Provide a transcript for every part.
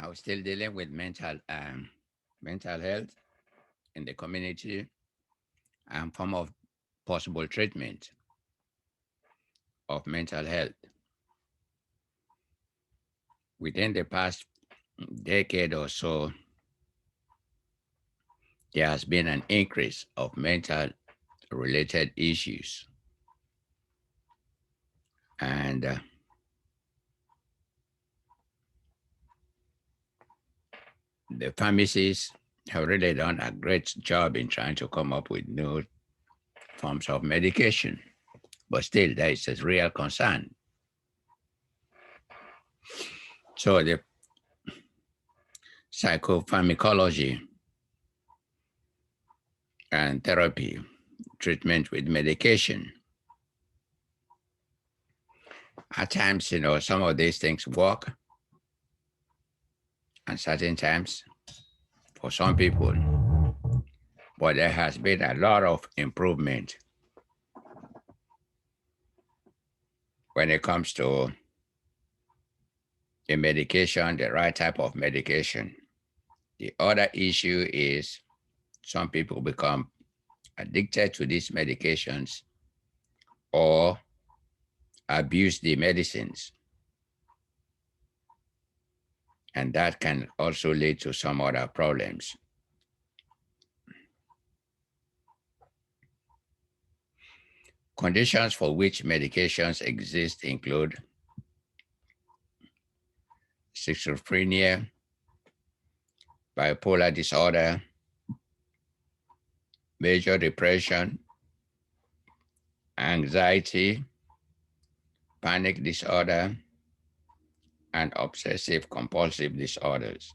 Now, still dealing with mental health in the community and form of possible treatment of mental health. Within the past decade or so, there has been an increase of mental related issues, and the pharmacies have really done a great job in trying to come up with new forms of medication. But still, there is a real concern. So the psychopharmacology and therapy, treatment with medication. At times, some of these things work, and certain times for some people, but there has been a lot of improvement when it comes to the medication, the right type of medication. The other issue is some people become addicted to these medications or abuse the medicines. And that can also lead to some other problems. Conditions for which medications exist include schizophrenia, bipolar disorder, major depression, anxiety, panic disorder, and obsessive compulsive disorders.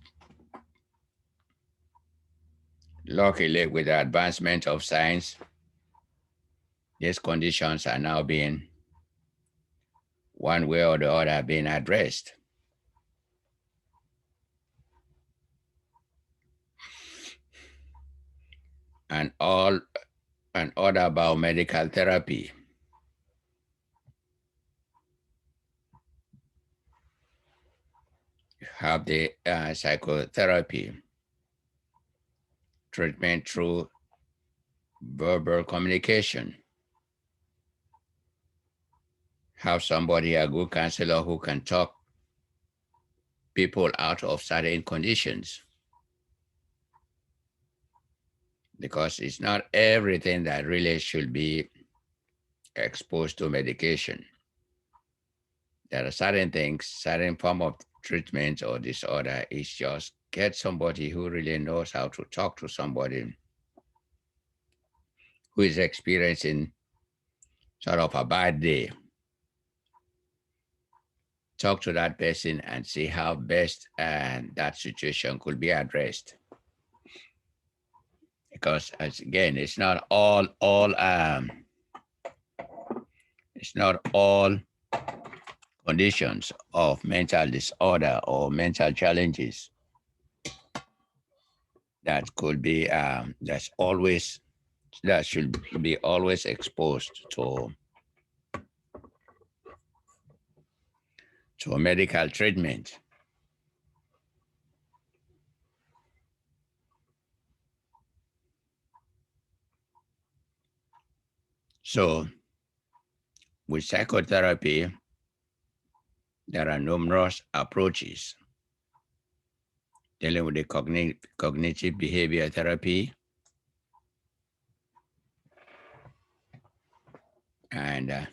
Luckily, with the advancement of science, these conditions are now being, one way or the other, being addressed. And other biomedical therapy. You have the psychotherapy, treatment through verbal communication. Have somebody, a good counselor who can talk people out of certain conditions. Because it's not everything that really should be exposed to medication. There are certain things, certain form of treatment or disorder is just get somebody who really knows how to talk to somebody who is experiencing sort of a bad day. Talk to that person and see how best and that situation could be addressed. Because as again, it's not all conditions of mental disorder or mental challenges that could be that should be always exposed to medical treatment. So with psychotherapy, there are numerous approaches dealing with the cognitive behavior therapy and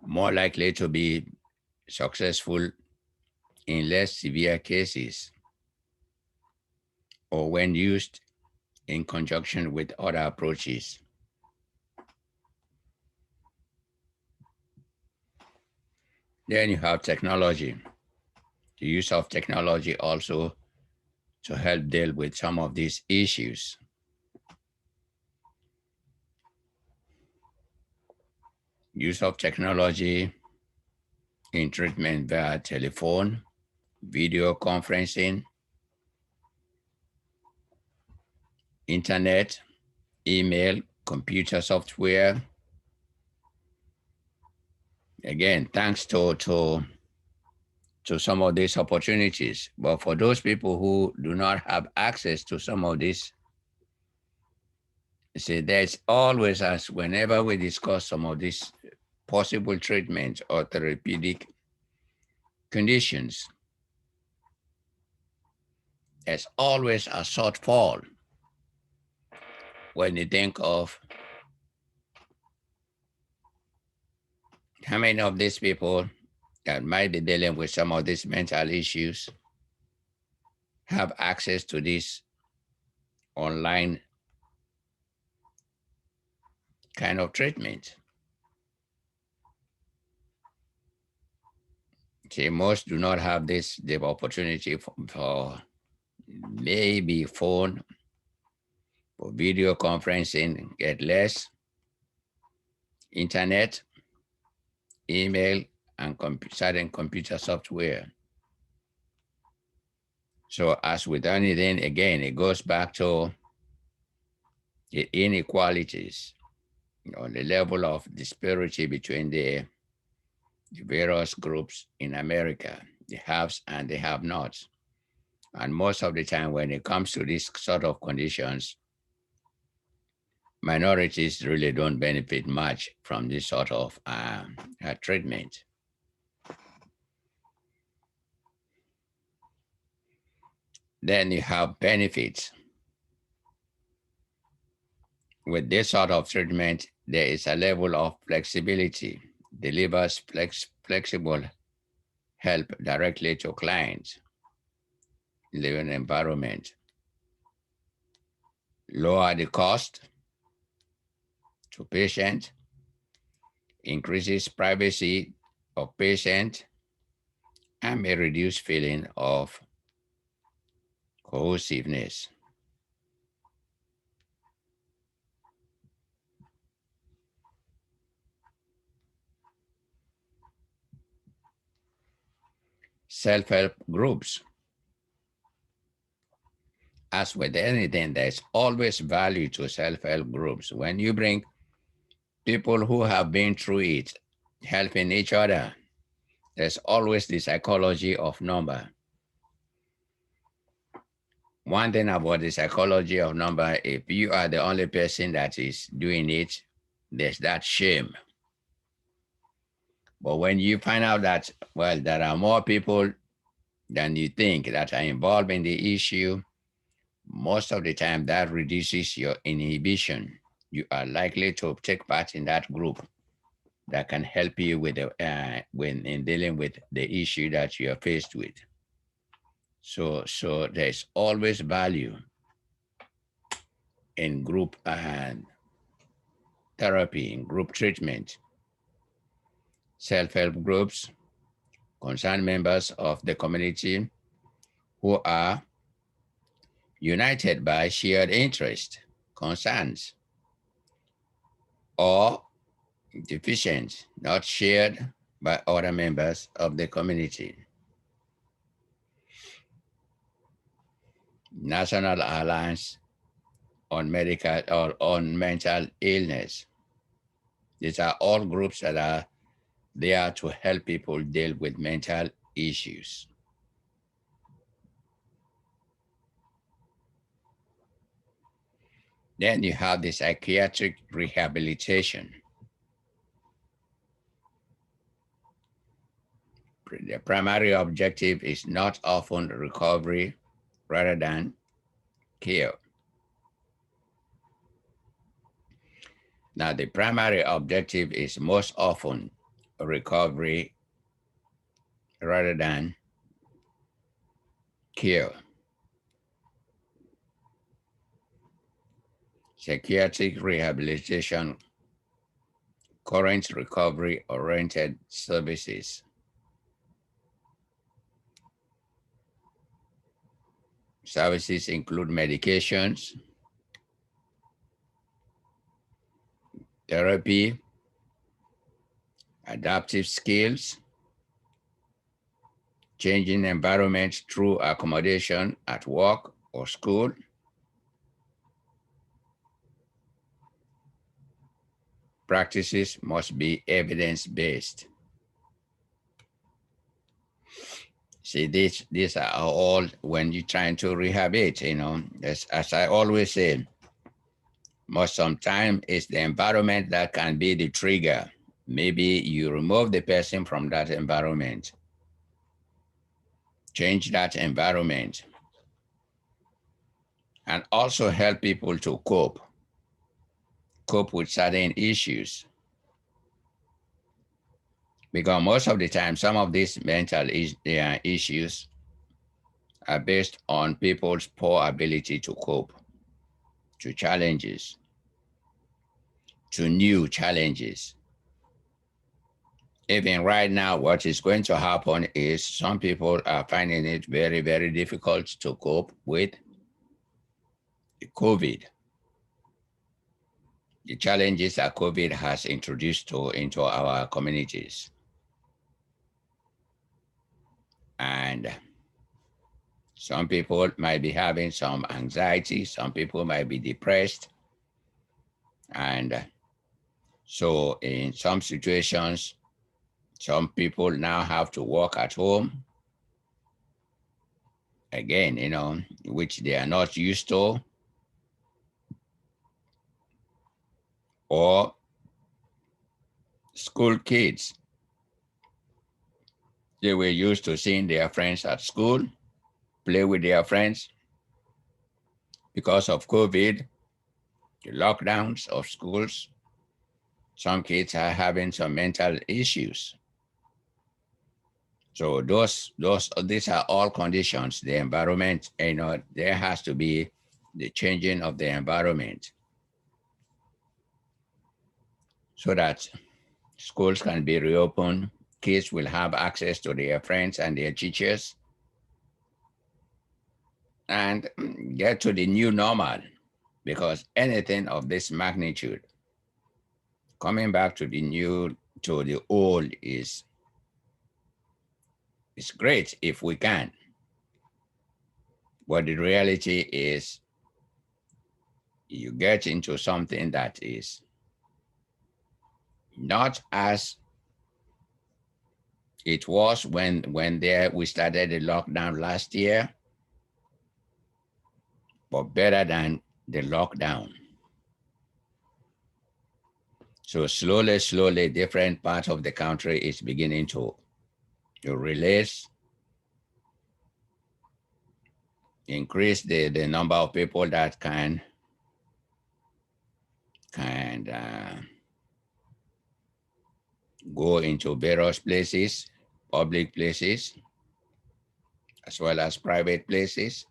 more likely to be successful in less severe cases or when used in conjunction with other approaches. Then you have technology, the use of technology also to help deal with some of these issues. Use of technology in treatment via telephone, video conferencing, internet, email, computer software. Again, thanks to some of these opportunities. But for those people who do not have access to some of this, see, there's always, as whenever we discuss some of these possible treatments or therapeutic conditions, there's always a shortfall when you think of how many of these people that might be dealing with some of these mental issues have access to this online kind of treatment. See, most do not have the opportunity for maybe phone or video conferencing, get less, internet, email, and certain computer software. So as with anything, again, it goes back to the inequalities, the level of disparity between the various groups in America, the haves and the have-nots. And most of the time when it comes to these sort of conditions, minorities really don't benefit much from this sort of treatment. Then you have benefits. With this sort of treatment, there is a level of flexibility, delivers flexible help directly to clients, living environment, lower the cost to patient, increases privacy of patient, and may reduce feeling of cohesiveness. Self-help groups. As with anything, there's always value to self-help groups. When you bring people who have been through it, helping each other, there's always the psychology of number. One thing about the psychology of number, if you are the only person that is doing it, there's that shame. But when you find out that, well, there are more people than you think that are involved in the issue, most of the time that reduces your inhibition. You are likely to take part in that group that can help you with when in dealing with the issue that you are faced with. So there's always value in group therapy, in group treatment. Self-help groups concern members of the community who are united by shared interest, concerns, or deficient, not shared by other members of the community. National Alliance on Medical or on Mental Illness. These are all groups that are there to help people deal with mental issues. Then you have the psychiatric rehabilitation. The primary objective is not often recovery rather than care. Now, the primary objective is most often recovery rather than care. Psychiatric rehabilitation, current recovery-oriented services. Services include medications, therapy, adaptive skills, changing environment through accommodation at work or school, practices must be evidence-based. See, these are all when you're trying to rehab it, as I always say, most sometimes it's the environment that can be the trigger. Maybe you remove the person from that environment, change that environment, and also help people to cope with certain issues. Because most of the time, some of these mental issues are based on people's poor ability to cope to challenges, to new challenges. Even right now, what is going to happen is some people are finding it very, very difficult to cope with COVID, the challenges that COVID has introduced into our communities. And some people might be having some anxiety, some people might be depressed. And so in some situations, some people now have to work at home again, which they are not used to, or school kids. They were used to seeing their friends at school, play with their friends. Because of COVID, the lockdowns of schools, some kids are having some mental issues. So these are all conditions. The environment, there has to be the changing of the environment so that schools can be reopened. Kids will have access to their friends and their teachers and get to the new normal. Because anything of this magnitude, coming back to the old is great if we can. But the reality is you get into something that is not as it was when we started the lockdown last year, but better than the lockdown. So slowly, different parts of the country is beginning to release, increase the number of people that can go into various places, public places, as well as private places.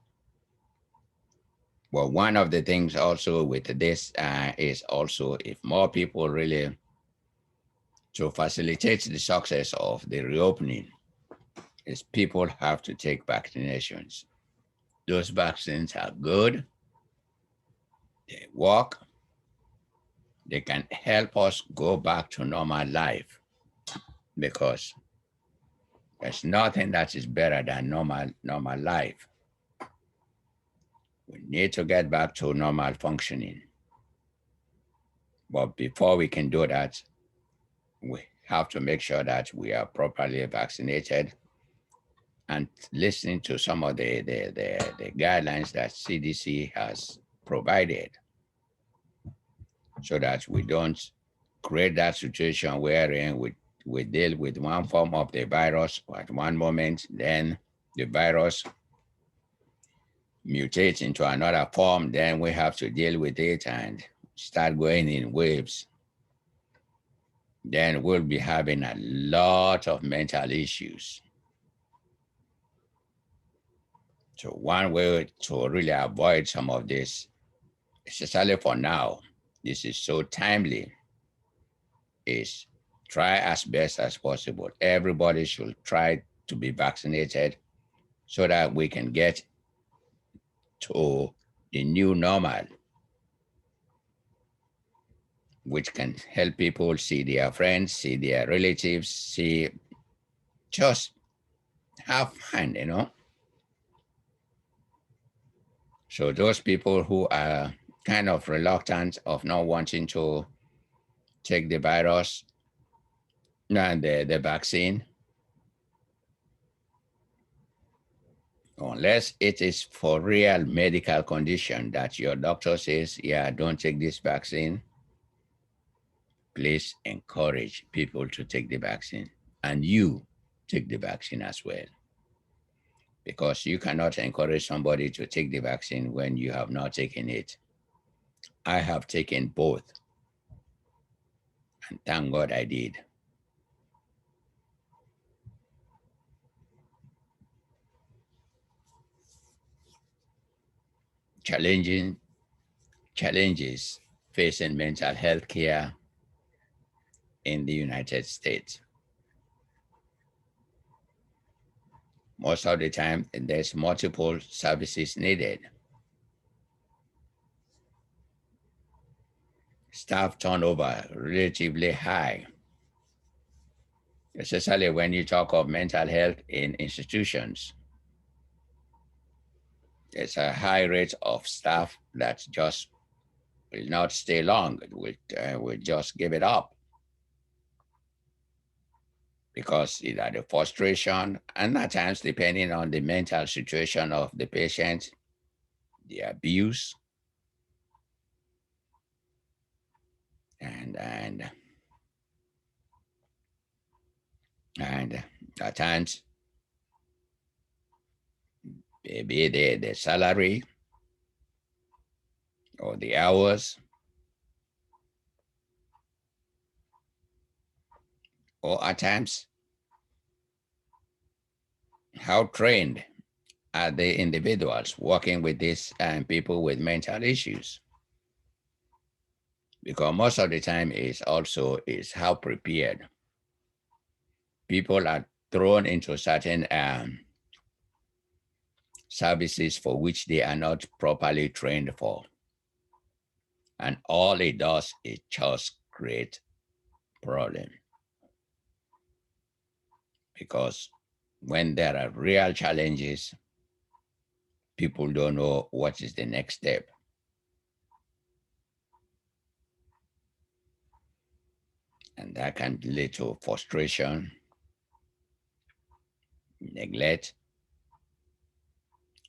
Well, one of the things also with this is also if more people really to facilitate the success of the reopening is people have to take vaccinations. Those vaccines are good. They work. They can help us go back to normal life because there's nothing that is better than normal life. We need to get back to normal functioning. But before we can do that, we have to make sure that we are properly vaccinated and listening to some of the guidelines that CDC has provided so that we don't create that situation wherein we deal with one form of the virus at one moment, then the virus mutates into another form, then we have to deal with it and start going in waves. Then we'll be having a lot of mental issues. So one way to really avoid some of this, especially for now, this is so timely, is try as best as possible. Everybody should try to be vaccinated so that we can get to the new normal, which can help people see their friends, see their relatives, just have fun. So those people who are kind of reluctant of not wanting to take the virus and the vaccine unless it is for real medical condition that your doctor says, yeah, don't take this vaccine. Please encourage people to take the vaccine, and you take the vaccine as well, because you cannot encourage somebody to take the vaccine when you have not taken it. I have taken both, and thank God I did. Challenging challenges facing mental health care in the United States. Most of the time, there's multiple services needed. Staff turnover relatively high, especially when you talk of mental health in institutions. There's a high rate of staff that just will not stay long. Will just give it up because either the frustration and at times depending on the mental situation of the patient, the abuse, and and at times maybe the salary or the hours, or at times how trained are the individuals working with these people with mental issues. Because most of the time is also is how prepared people are thrown into certain services for which they are not properly trained for. And all it does is just create problem. Because when there are real challenges, people don't know what is the next step. And that can lead to frustration, neglect,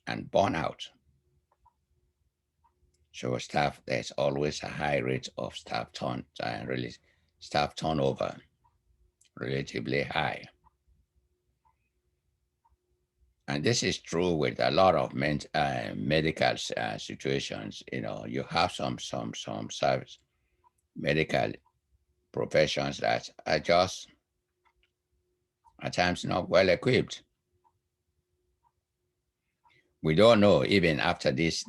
and burnout. So staff, there's always a high rate of staff turnover, relatively high. And this is true with a lot of medical situations. You know, you have some service medical professions that are just at times not well equipped. We don't know even after this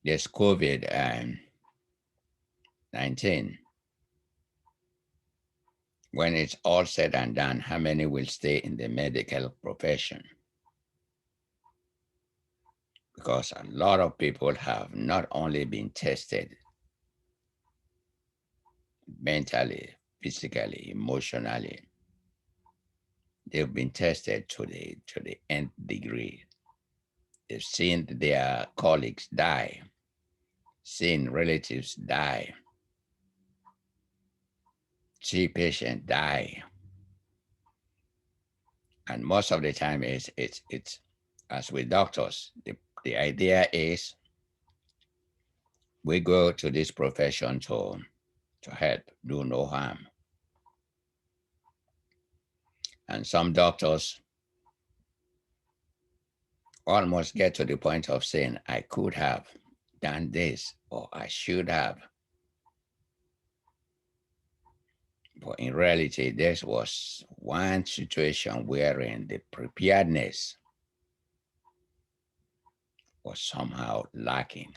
COVID 19, when it's all said and done, how many will stay in the medical profession? Because a lot of people have not only been tested mentally, physically, emotionally, they've been tested to the nth degree. They've seen their colleagues die, seen relatives die, see patients die. And most of the time it's as with doctors, the idea is we go to this profession to help, do no harm. And some doctors almost get to the point of saying, I could have done this or I should have. But in reality, there was one situation wherein the preparedness was somehow lacking.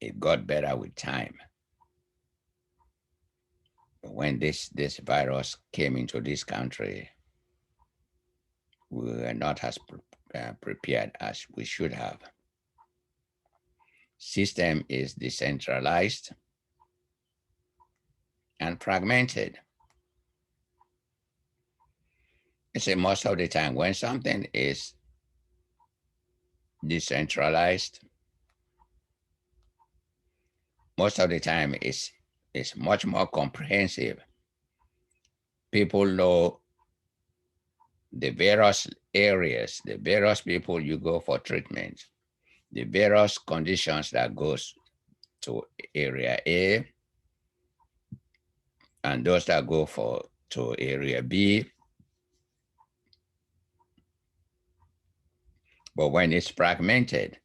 It got better with time. But when this virus came into this country, we were not as prepared as we should have. System is decentralized and fragmented. I say most of the time when something is decentralized most of the time is much more comprehensive. People know the various areas, the various people you go for treatment, the various conditions that goes to area A, and those that go for to area B. But when it's fragmented,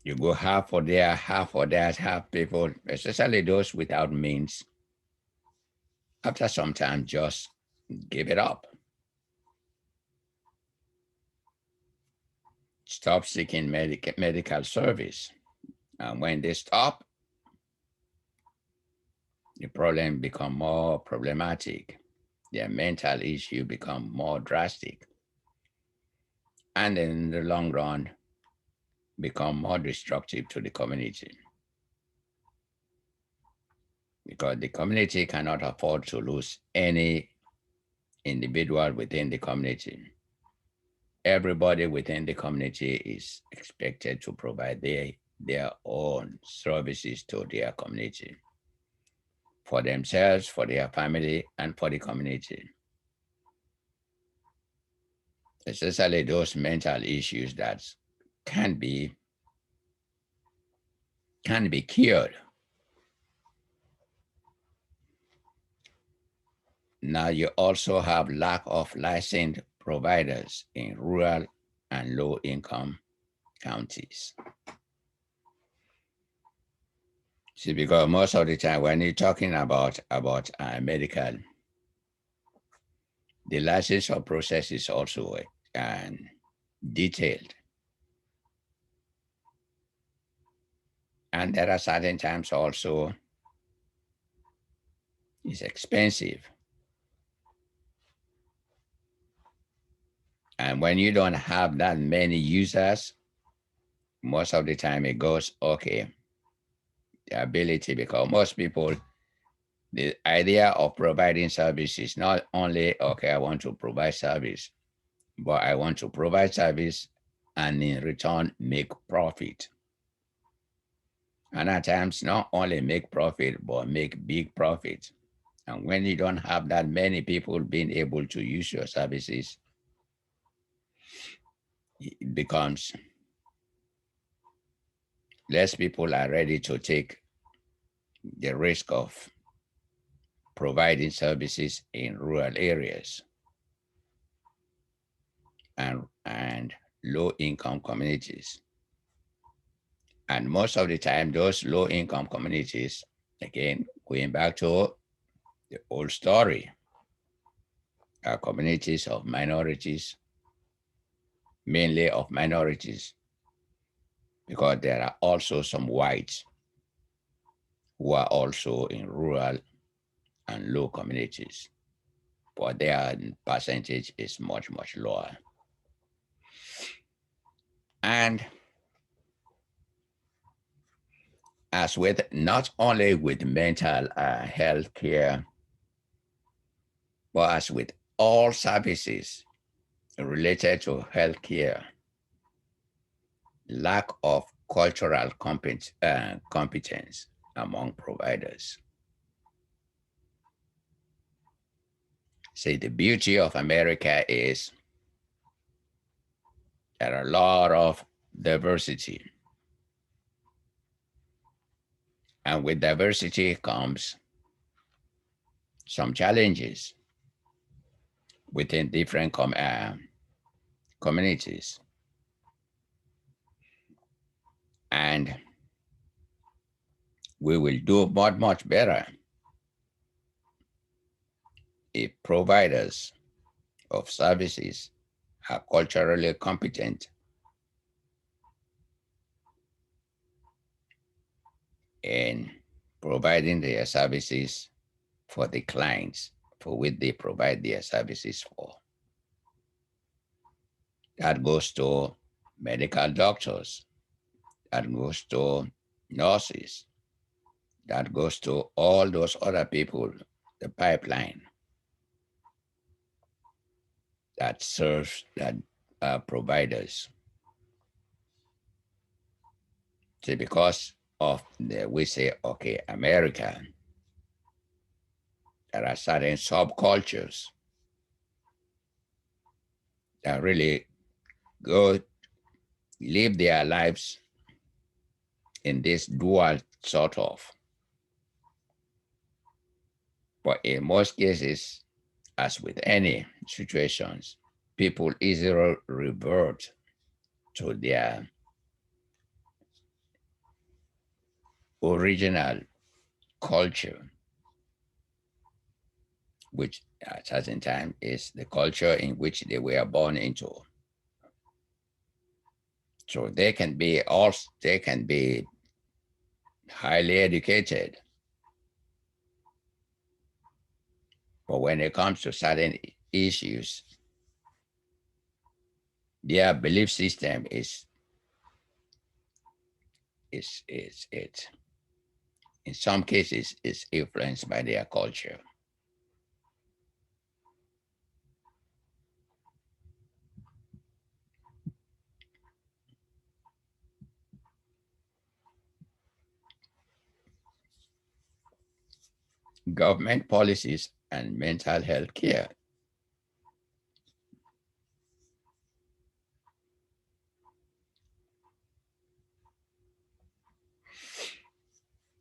you go half for there, half for that, half people, especially those without means, after some time just give it up. Stop seeking medical service. And when they stop, the problem become more problematic. Their mental issue become more drastic. And in the long run, become more destructive to the community. Because the community cannot afford to lose any individual within the community. Everybody within the community is expected to provide their own services to their community, for themselves, for their family, and for the community. Especially those mental issues that can be can be cured. Now you also have lack of licensed providers in rural and low income counties. See, because most of the time when you're talking about medical, the licensure process is also detailed, and there are certain times also it's expensive. And when you don't have that many users, most of the time it goes okay. The ability, because most people, the idea of providing service is not only okay, I want to provide service, but I want to provide service and in return make profit. And at times, not only make profit, but make big profit. And when you don't have that many people being able to use your services, it becomes less people are ready to take the risk of providing services in rural areas and low income communities. And most of the time, those low income communities, again, going back to the old story, are communities of minorities, mainly of minorities, because there are also some whites who are also in rural and low communities, but their percentage is much, much lower. And as with not only with mental health care, but as with all services related to healthcare, lack of cultural competence among providers. See, the beauty of America is there are a lot of diversity. And with diversity comes some challenges within different communities. And we will do much, much better if providers of services are culturally competent in providing their services for the clients for which they provide their services for. That goes to medical doctors, that goes to nurses, that goes to all those other people, the pipeline that serves that providers. See, because of we say, okay, America, there are certain subcultures that really go live their lives in this dual sort of. But in most cases, as with any situations, people easily revert to their original culture, which at certain time is the culture in which they were born into. So they can be highly educated, but when it comes to certain issues, their belief system is it in some cases is influenced by their culture. Government policies and mental health care.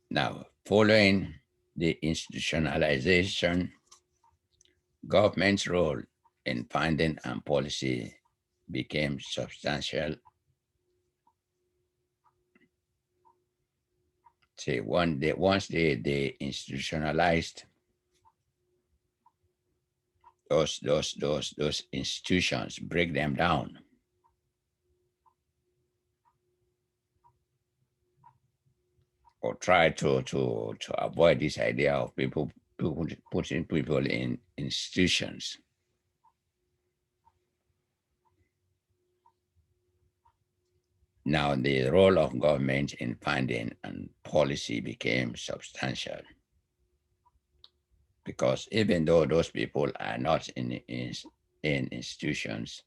Now, following the institutionalization, government's role in funding and policy became substantial. Say once they institutionalized those institutions, break them down, or try to avoid this idea of people putting people in institutions. Now the role of government in funding and policy became substantial, because even though those people are not in institutions,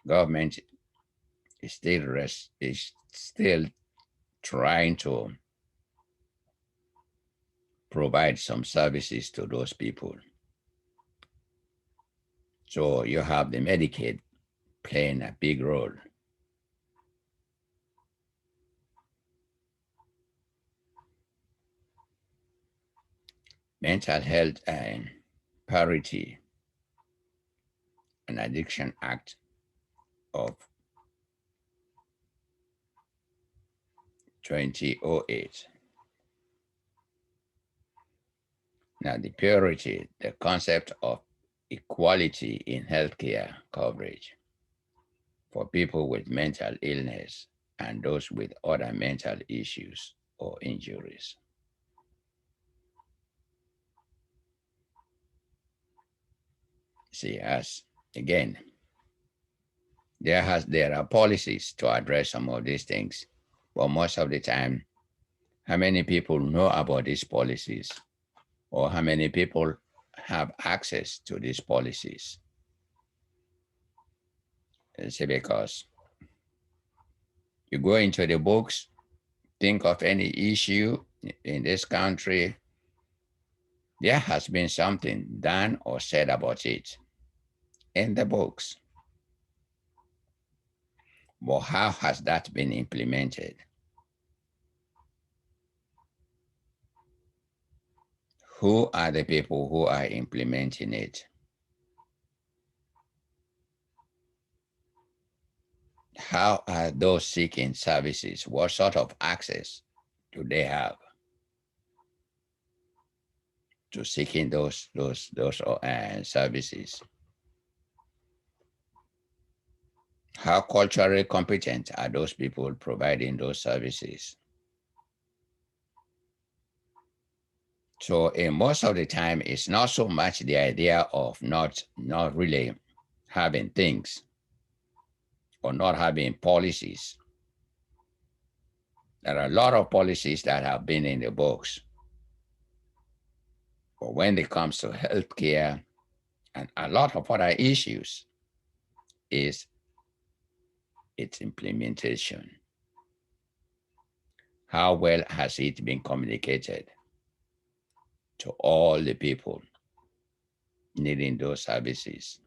government is still trying to provide some services to those people. So you have the Medicaid playing a big role. Mental Health and Parity and Addiction Act of 2008. Now, the purity, the concept of equality in healthcare coverage for people with mental illness and those with other mental issues or injuries. See, as again, there are policies to address some of these things, but most of the time, how many people know about these policies, or how many people have access to these policies? See, because you go into the books, think of any issue in this country, there has been something done or said about it in the books. But how has that been implemented? Who are the people who are implementing it? How are those seeking services? What sort of access do they have to seeking those services? How culturally competent are those people providing those services? So most of the time, it's not so much the idea of not really having things or not having policies. There are a lot of policies that have been in the books, but when it comes to healthcare and a lot of other issues, is its implementation. how well has it been communicated to all the people needing those services?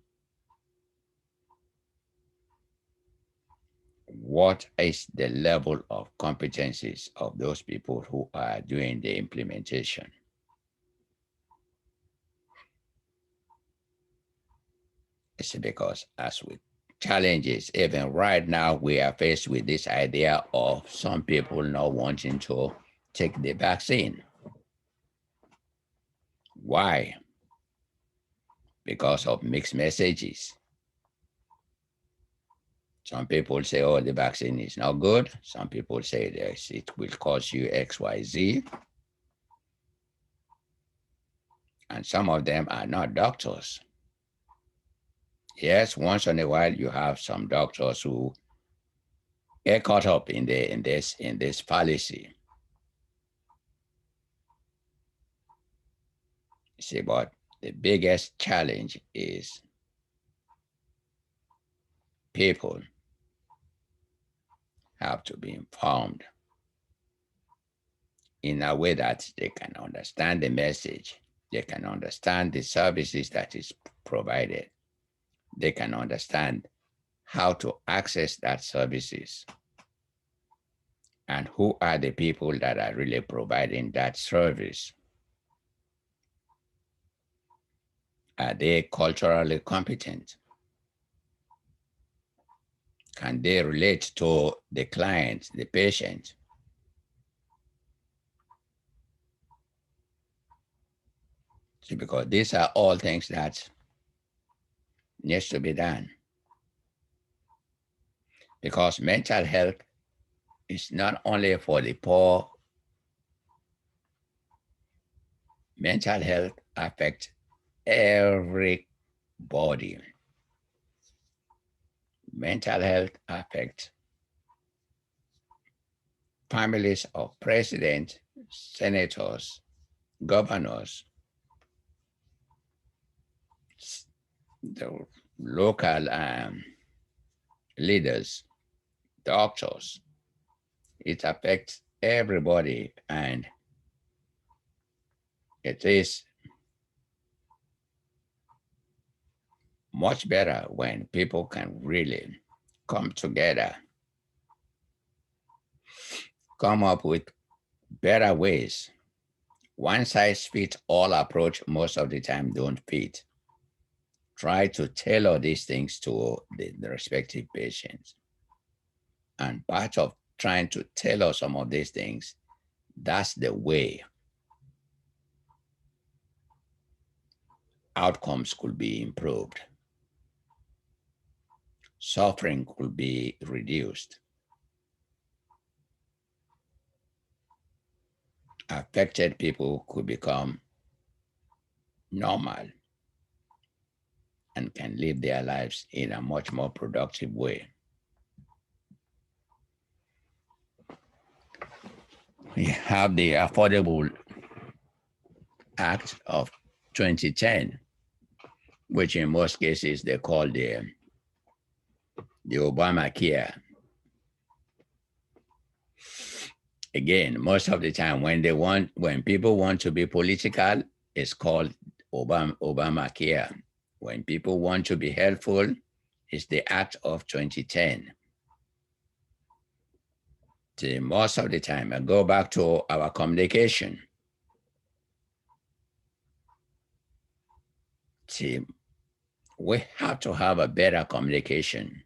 What is the level of competencies of those people who are doing the implementation? It's because as with challenges, even right now, we are faced with this idea of some people not wanting to take the vaccine. Why? Because of mixed messages. Some people say, oh, the vaccine is not good. Some people say this, it will cause you XYZ. And some of them are not doctors. Yes, once in a while you have some doctors who get caught up in this fallacy. See, but the biggest challenge is people have to be informed in a way that they can understand the message, they can understand the services that is provided, they can understand how to access that services, and who are the people that are really providing that service. Are they culturally competent? Can they relate to the client, the patient? See, because these are all things that needs to be done. Because mental health is not only for the poor. Mental health affects everybody. Mental health affects families of presidents, senators, governors, the local leaders, doctors. It affects everybody, and it is much better when people can really come together, come up with better ways. One size fits all approach most of the time don't fit. Try to tailor these things to the respective patients. And part of trying to tailor some of these things, that's the way outcomes could be improved. Suffering could be reduced. Affected people could become normal and can live their lives in a much more productive way. We have the Affordable Act of 2010, which in most cases they call the Obamacare. Again, most of the time when people want to be political, it's called Obamacare. When people want to be helpful, it's the Act of 2010. See, most of the time, I go back to our communication. See, we have to have a better communication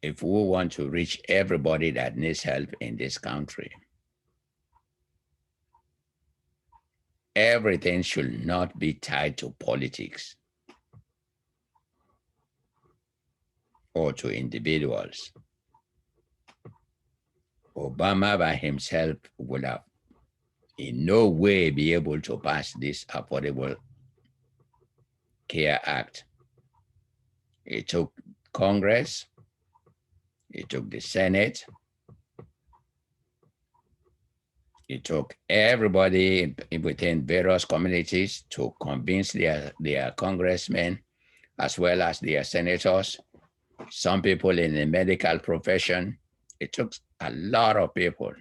if we want to reach everybody that needs help in this country. Everything should not be tied to politics or to individuals. Obama by himself would have in no way be able to pass this Affordable Care Act. It took Congress, it took the Senate, it took everybody within various communities to convince their congressmen as well as their senators, some people in the medical profession, It took a lot of people.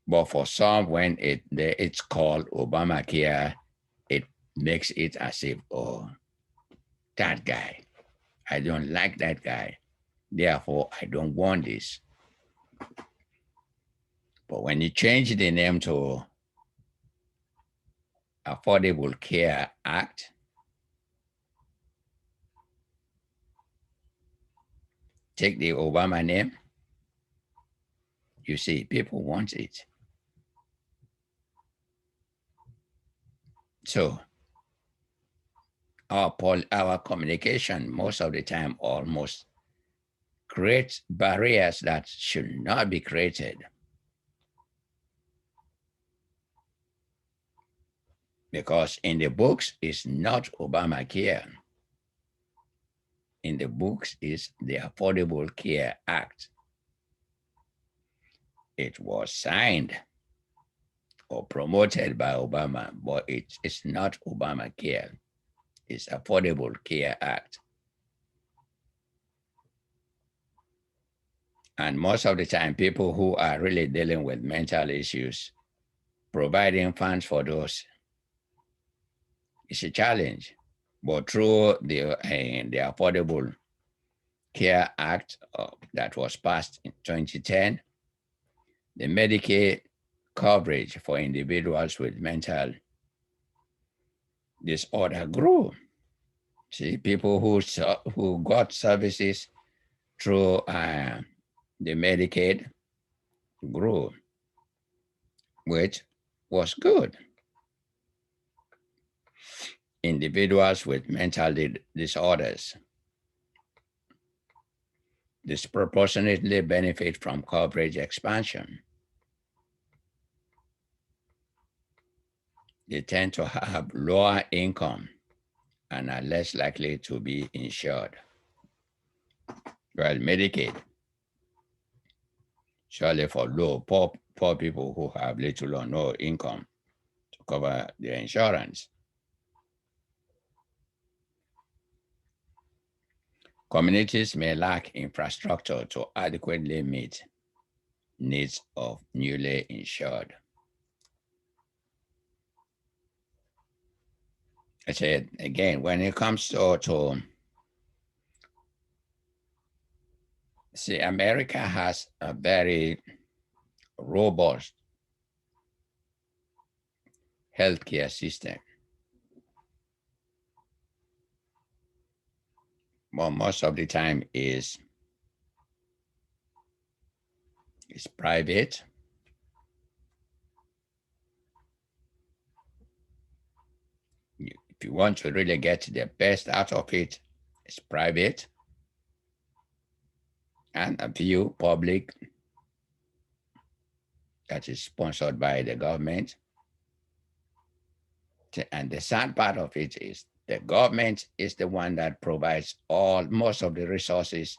But for some, when it's called Obamacare, it makes it as if, oh, that guy, I don't like that guy. Therefore, I don't want this. But when you change the name to Affordable Care Act, take the Obama name, you see, people want it. So our communication most of the time almost creates barriers that should not be created. Because in the books it's not Obamacare. In the books is the Affordable Care Act. It was signed or promoted by Obama, but it's not Obamacare. It's Affordable Care Act. And most of the time, people who are really dealing with mental issues, providing funds for those is a challenge. But through the Affordable Care Act that was passed in 2010, the Medicaid coverage for individuals with mental disorder grew. See, people who got services through the Medicaid grew, which was good. Individuals with mental disorders disproportionately benefit from coverage expansion. They tend to have lower income and are less likely to be insured. Well, Medicaid, surely for poor people who have little or no income to cover their insurance. Communities may lack infrastructure to adequately meet needs of newly insured. I said again, when it comes to see, America has a very robust healthcare system. But most of the time is private. If you want to really get the best out of it, it's private, and a few public that is sponsored by the government. And the sad part of it is the government is the one that provides most of the resources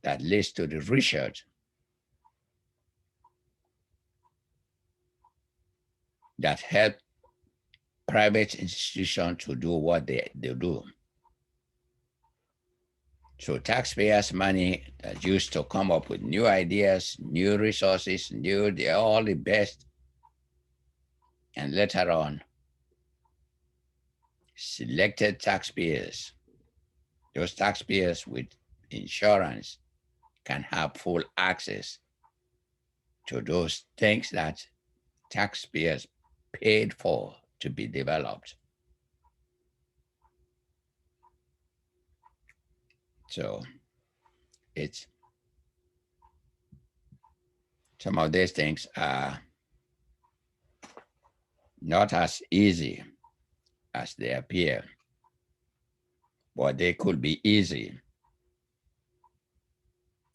that leads to the research that help private institutions to do what they do. So taxpayers' money that's used to come up with new ideas, new resources, they're all the best. And later on, selected taxpayers, those taxpayers with insurance can have full access to those things that taxpayers paid for to be developed. So it's some of these things are not as easy as they appear, but they could be easy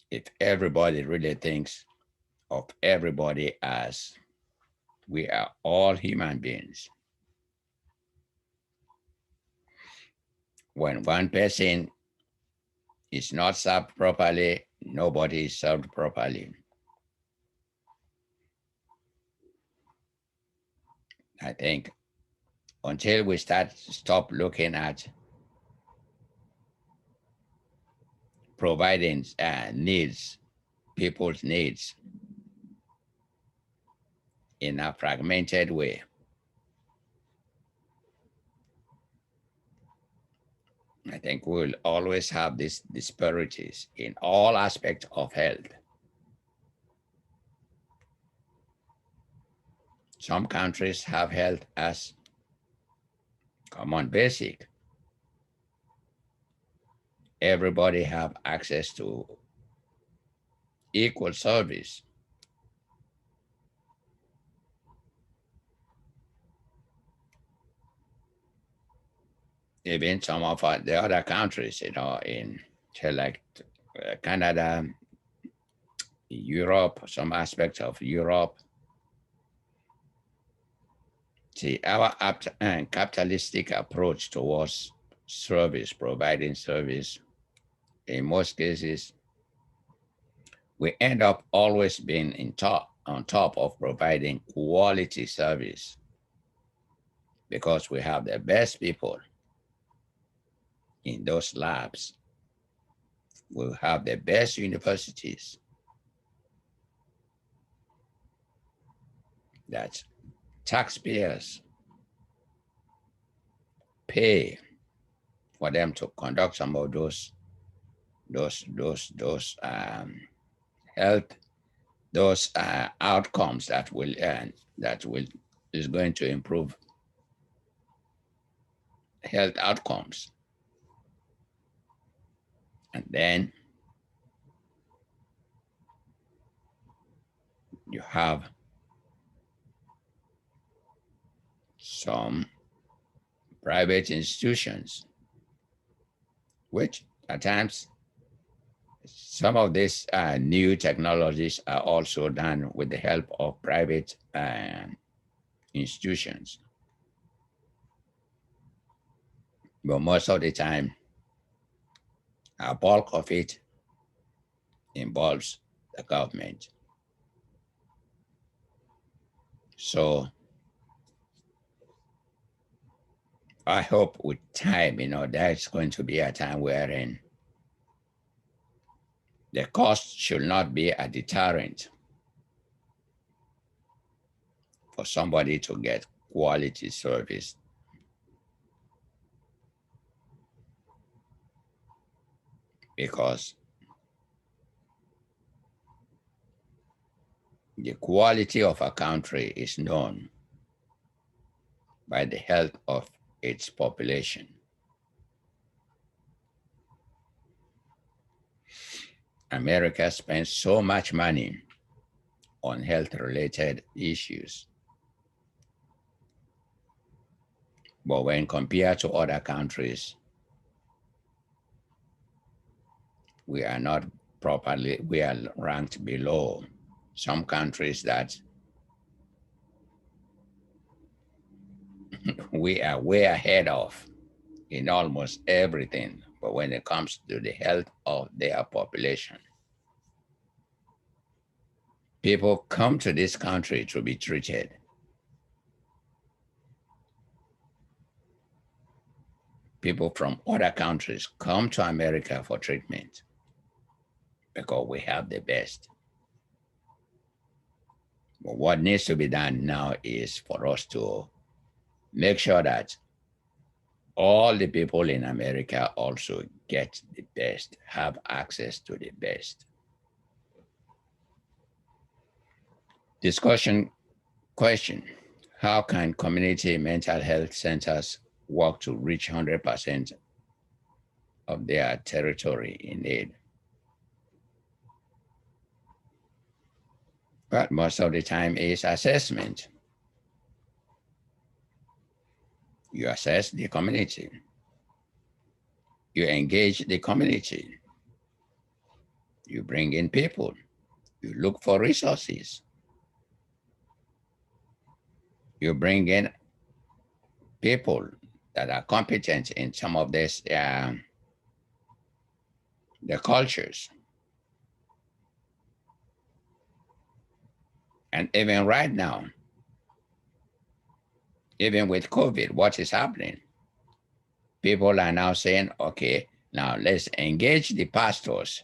if everybody really thinks of everybody as we are all human beings. When one person is not served properly, nobody is served properly. I think until we stop looking at providing needs, people's needs in a fragmented way. I think we'll always have these disparities in all aspects of health. Some countries have health as common basic. Everybody have access to equal service. Even some of the other countries, in say like Canada, Europe, some aspects of Europe, see our capitalistic approach towards service, providing service, in most cases, we end up always being on top of providing quality service because we have the best people in those labs. We have the best universities that taxpayers pay for them to conduct some of those health, those outcomes that will is going to improve health outcomes. And then you have some private institutions, which at times some of these new technologies are also done with the help of private institutions. But most of the time, a bulk of it involves the government. So I hope with time, there's going to be a time wherein the cost should not be a deterrent for somebody to get quality service. Because the quality of a country is known by the health of its population. America spends so much money on health-related issues. But when compared to other countries, we are not properly, we are ranked below some countries that we are way ahead of in almost everything. But when it comes to the health of their population, people come to this country to be treated. People from other countries come to America for treatment because we have the best. But what needs to be done now is for us to make sure that all the people in America also get the best, have access to the best. Discussion question: how can community mental health centers work to reach 100% of their territory in need? But most of the time is assessment. You assess the community. You engage the community. You bring in people. You look for resources. You bring in people that are competent in some of this, the cultures. And even right now, even with COVID, what is happening? People are now saying, okay, Now let's engage the pastors,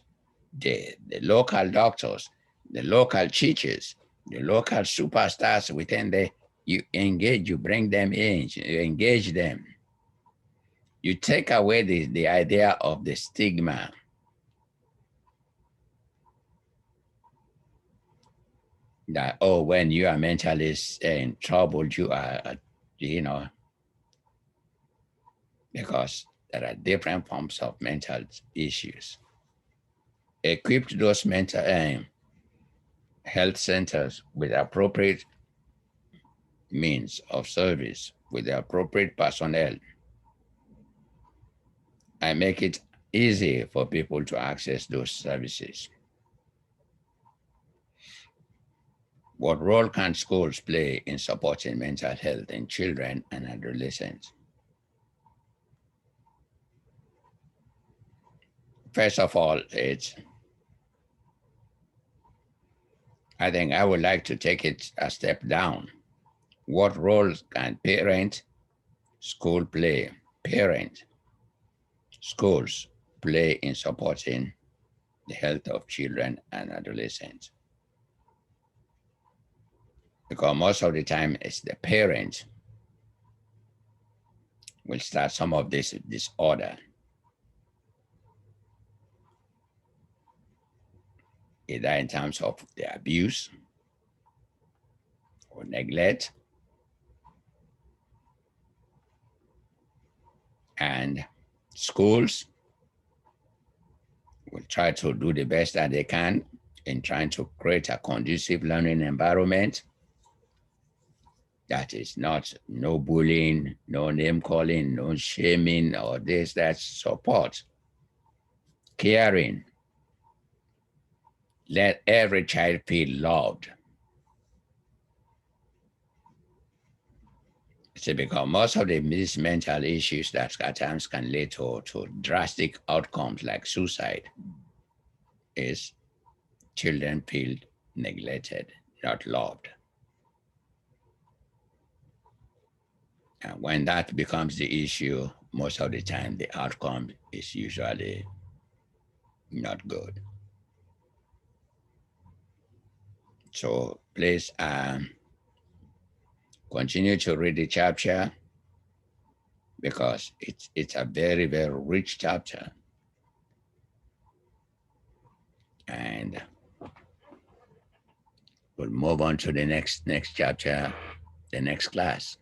the local doctors, the local teachers, the local superstars within you engage, you bring them in, you engage them. You take away the idea of the stigma. That, oh, when you are mentally in trouble, you are, you know, because there are different forms of mental issues. Equip those mental health centers with appropriate means of service, with the appropriate personnel, and make it easy for people to access those services. What role can schools play in supporting mental health in children and adolescents? First of all, I think I would like to take it a step down. What roles can school play, parent, schools play in supporting the health of children and adolescents? Because most of the time it's the parent will start some of this disorder, either in terms of the abuse or neglect, and schools will try to do the best that they can in trying to create a conducive learning environment that is not no bullying, no name calling, no shaming, or this, that, support, caring. Let every child feel loved. See, because most of these mental issues that at times can lead to drastic outcomes like suicide is children feel neglected, not loved. And when that becomes the issue, most of the time the outcome is usually not good. So please continue to read the chapter because it's a very, very rich chapter. And we'll move on to the next chapter, the next class.